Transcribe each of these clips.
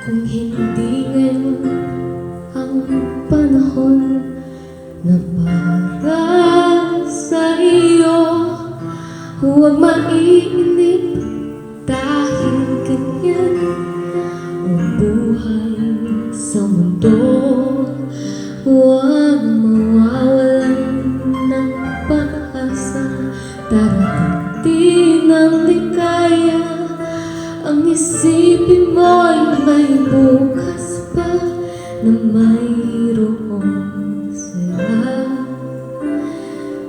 Kung hindi ngayon ang panahon na para sa iyo, huwag maiinip dahil ganyan ang buhay sa mundo. Huwag mawawalan ng pag-asa, darating ng likaya. Ang isipin mo'y may bukas pa na mayroong saya.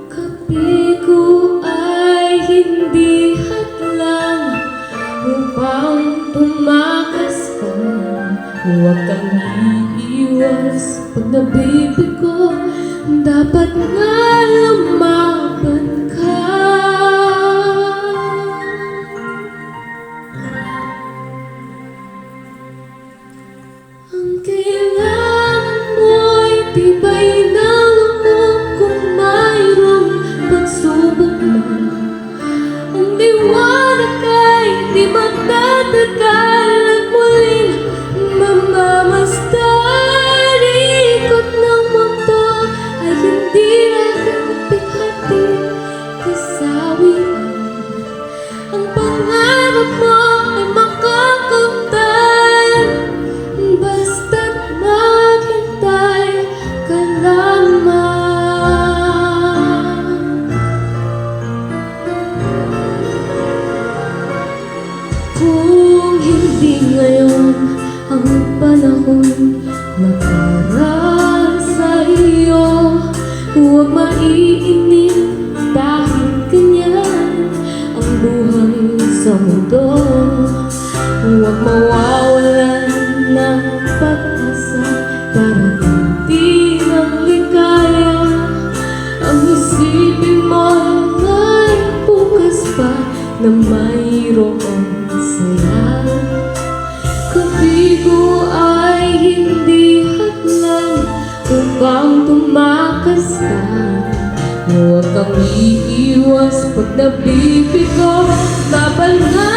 Kapigo ay hindi hadlang upang tumakas ka. Huwag kang iiwas pag nabibigo, dapat nga lumaban ka. Ang kailangan mo'y tibay ng loob kung mayroong pagsubok man. Ang liwanag ay di magtatagal at muling mamamasdan. Ikot ng mundo ay hindi aking pighati kasawian. Ang pangarap mo ay makakamtan, basta't maghintay ka lamang. Kung hindi ngayon ang panahon na para sa iyo, huwag maiinip dahil ganyan ang buhay sa mundo. Huwag mawawalan ng pag-asa, darating ang likaya. Ang isipin mo ay bukas pa na mayroong saya. Kapigo ay hindi hadlang upang tumakas ka. Huwag kang iiwas pag nabibigo, laban nga